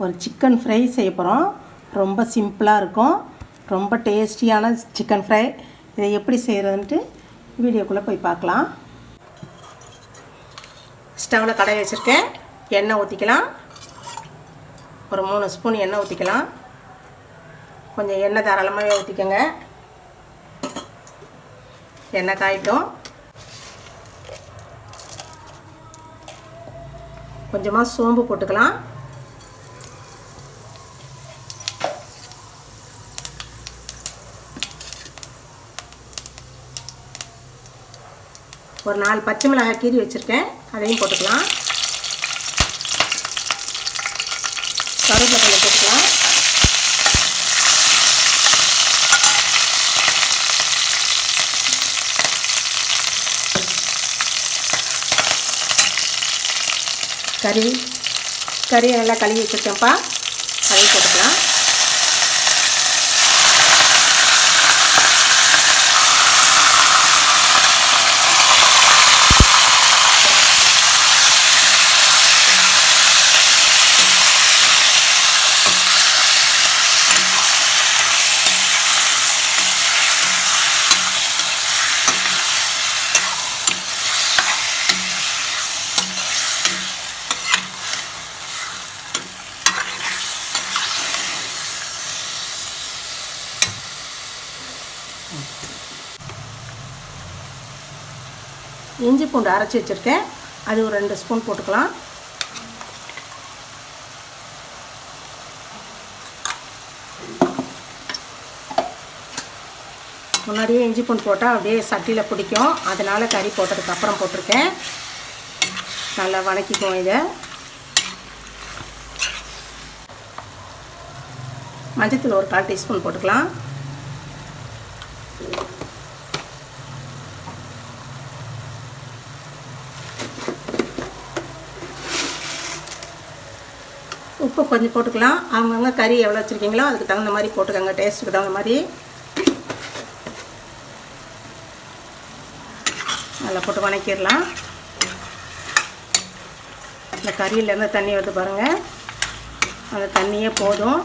ஒரு chicken fry செய்ய போகிறோம். ரொம்ப சிம்பிளாக இருக்கும், ரொம்ப டேஸ்டியான சிக்கன் ஃப்ரை. இதை எப்படி செய்கிறதுன்ட்டு வீடியோக்குள்ளே போய் பார்க்கலாம். ஸ்டவ்வில் கடாய் வச்சுருக்கேன். எண்ணெய் ஊற்றிக்கலாம். ஒரு 3 ஸ்பூன் எண்ணெய் ஊற்றிக்கலாம். கொஞ்சம் எண்ணெய் தாராளமாகவே ஊற்றிக்கோங்க. எண்ணெய் காயட்டும். கொஞ்சமாக சோம்பு போட்டுக்கலாம். ஒரு 4 பச்சை மிளகாய் கீறி வச்சுருக்கேன், அதையும் போட்டுக்கலாம். கருவேப்பிலை போட்டுக்கலாம். கறி நல்லா கழுவி வச்சுருக்கேன்ப்பா, அதையும் போட்டுக்கலாம். இஞ்சி பூண்டு அரைச்சி வச்சுருக்கேன், அது ஒரு 2 ஸ்பூன் போட்டுக்கலாம். முன்னாடியே இஞ்சி பூண்டு போட்டால் அப்படியே சட்டியில் பிடிக்கும், அதனால் கறி போட்டதுக்கப்புறம் போட்டிருக்கேன். நல்லா வதக்கிக்குவோம். இதை மஞ்சத்தூள் ஒரு 1/4 டீஸ்பூன் போட்டுக்கலாம். உப்பு கொஞ்சம் போட்டுக்கலாம். அவங்கவுங்க கறி எவ்வளோ வச்சுருக்கீங்களோ அதுக்கு தகுந்த மாதிரி போட்டுக்கோங்க, டேஸ்ட்டுக்கு தகுந்த மாதிரி. நல்லா போட்டு வதக்கிடலாம். இந்த கறியிலேருந்து தண்ணி வருது பாருங்கள், அந்த தண்ணியே போதும்.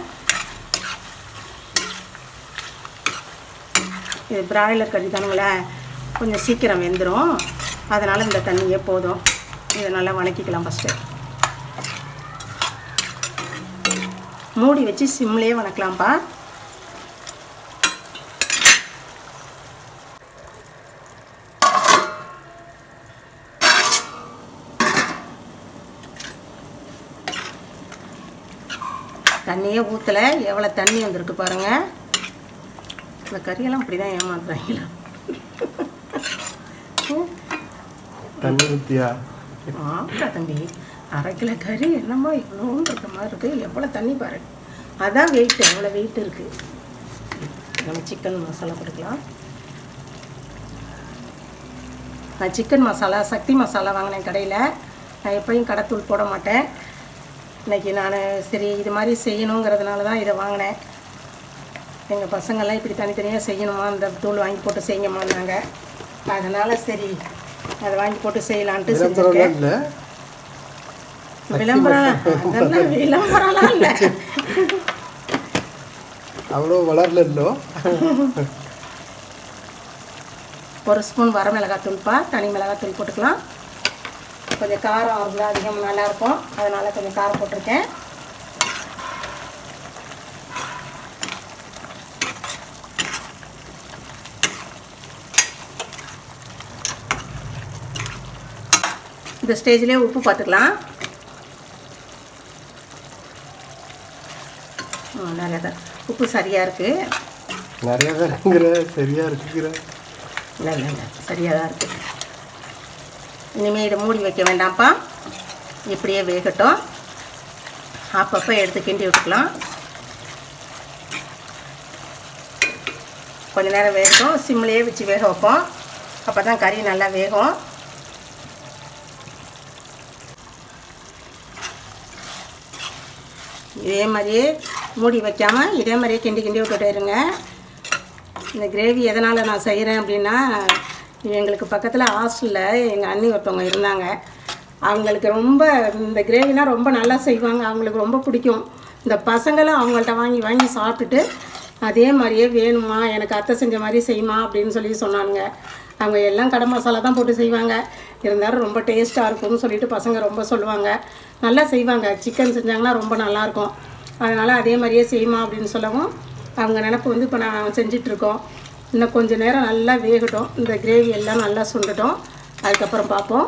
இது பிராய்லர் கறி தானுங்களே, கொஞ்சம் சீக்கிரம் வெந்துடும், அதனால் இந்த தண்ணியே போதும். இதை நல்லா வதக்கிக்கலாம். ஃபஸ்ட்டு மூடி வச்சு சிம்லேயே வதக்கலாம்ப்பா. தண்ணியே ஊற்றலை, எவ்வளோ தண்ணி வந்திருக்கு பாருங்கள். இந்த கறியெல்லாம் இப்படி தான் ஏமாத்துறாங்களா? தண்ணி ஊற்றியா? ஆமாம் தம்பி, 1/2 கிலோ கறி என்னமோ இவ்வளோன்னு இருக்க மாதிரி இருக்குது. எவ்வளோ தண்ணி பாரு, அதான் வெயிட்டு, எவ்வளோ வெயிட் இருக்குது. நம்ம சிக்கன் மசாலா போட்டுக்கலாம். நான் சிக்கன் மசாலா சக்தி மசாலா வாங்கினேன் கடையில். நான் எப்பயும் கடைத்தூள் போட மாட்டேன். இன்றைக்கி நான் சரி இது மாதிரி செய்யணுங்கிறதுனால தான் இதை வாங்கினேன். எங்கள் பசங்கள்லாம் இப்படி தனித்தனியாக செய்யணுமா, அந்த தூள் வாங்கி போட்டு செய்யுமான்னாங்க. அதனால் சரி அதை வாங்கி போட்டு செய்யலான்ட்டு செஞ்சுருக்கேன். விளம்பரம்லாம் இல்லை, அவ்வளோ வளரலோ. 1 ஸ்பூன் வர மிளகாத்தூள்ப்பா, தனி மிளகாத்தூள் போட்டுக்கலாம். கொஞ்சம் காரம் இருந்தால் அதிகம் நல்லாயிருக்கும், அதனால் கொஞ்சம் காரம் போட்டிருக்கேன். இந்த ஸ்டேஜ்லேயே உப்பு பார்த்துக்கலாம். நிறையா தான் உப்பு சரியாக இருக்குது. நிறையா தான் இருக்குங்கிற, சரியாக இருக்குங்கிற. இல்லை இல்லை இல்லை, சரியாக தான் இருக்குது. இனிமேல் இதை மூடி வைக்க வேண்டாம்ப்பா, இப்படியே வேகட்டும். அப்பப்போ எடுத்து கிண்டி விட்டுக்கலாம். கொஞ்சம் நேரம் வேகட்டும், சிம்லேயே வச்சு வேக வைப்போம், அப்போ தான் கறி நல்லா வேகும். இதே மாதிரியே மூடி வைக்காமல் இதே மாதிரியே கிண்டி விட்டுட்டே இருங்க. இந்த கிரேவி எதனால் நான் செய்கிறேன் அப்படின்னா, எங்களுக்கு பக்கத்தில் ஹாஸ்டலில் எங்கள் அண்ணி ஒருத்தவங்க இருந்தாங்க. அவங்களுக்கு ரொம்ப இந்த கிரேவினா ரொம்ப நல்லா செய்வாங்க, அவங்களுக்கு ரொம்ப பிடிக்கும். இந்த பசங்களும் அவங்கள்ட்ட வாங்கி வாங்கி சாப்பிட்டுட்டு அதே மாதிரியே வேணுமா, எனக்கு அத்தை செஞ்ச மாதிரி செய்யுமா அப்படின்னு சொல்லி சொன்னாங்க. அவங்க எல்லாம் கடை மசாலா தான் போட்டு செய்வாங்க, இருந்தாலும் ரொம்ப டேஸ்ட்டாக இருக்கும்னு சொல்லிட்டு பசங்க ரொம்ப சொல்லுவாங்க. நல்லா செய்வாங்க, சிக்கன் செஞ்சாங்கன்னா ரொம்ப நல்லாயிருக்கும். அதனால் அதே மாதிரியே செய்யுமா அப்படின்னு சொல்லவும் அவங்க நினப்பு வந்து இப்போ நான் செஞ்சிட்ருக்கோம். இன்னும் கொஞ்சம் நேரம் நல்லா வேகட்டும், இந்த கிரேவி எல்லாம் நல்லா சுண்டட்டும், அதுக்கப்புறம் பார்ப்போம்.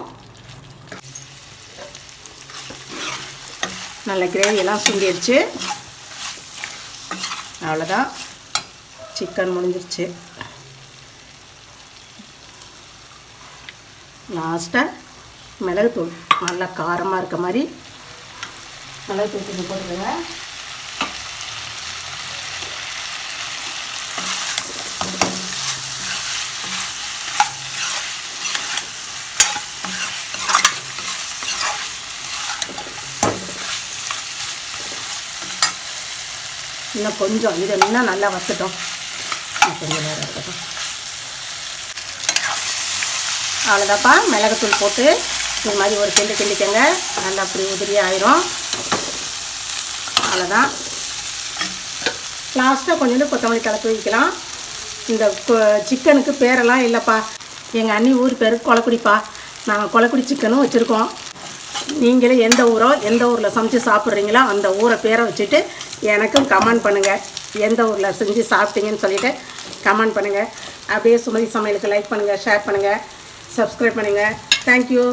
நல்ல கிரேவியெல்லாம் சுண்டிடுச்சு. அவ்வளோதான், சிக்கன் முடிஞ்சிருச்சு. லாஸ்ட்டாக மிளகுத்தூள் நல்லா காரமாக இருக்க மாதிரி மிளகுத்தூள் கொஞ்சம் போட்டுருங்க. இன்னும் கொஞ்சம் இது இன்னும் நல்லா வத்தட்டும், கொஞ்சம் நேரம் இருக்கட்டும். அவ்வளோதாப்பா, மிளகுத்தூள் போட்டு இது மாதிரி ஒரு கிண்டிக்கங்க, நல்லா அப்படி உதிரியாக ஆயிரும். அவ்வளோதான். லாஸ்ட்டாக கொஞ்சோண்டு கொத்தமல்லி தழை தூவிக்கலாம். இந்த சிக்கனுக்கு பேரெல்லாம் இல்லைப்பா, எங்கள் அண்ணி ஊர் பேர் கொலக்குடிப்பா. நாங்கள் கொலக்குடி சிக்கனும் வச்சுருக்கோம். நீங்களே எந்த ஊரோ, எந்த ஊரில் சமைச்சு சாப்பிட்றீங்களோ அந்த ஊரை பேரை வச்சுட்டு எனக்கும் கமெண்ட் பண்ணுங்கள். எந்த ஊரில் செஞ்சு சாப்பிட்டீங்கன்னு சொல்லிவிட்டு கமெண்ட் பண்ணுங்கள். அப்படியே சுமதி சமையலுக்கு லைக் பண்ணுங்கள், ஷேர் பண்ணுங்கள், சப்ஸ்கிரைப் பண்ணுங்கள். தேங்க்யூ.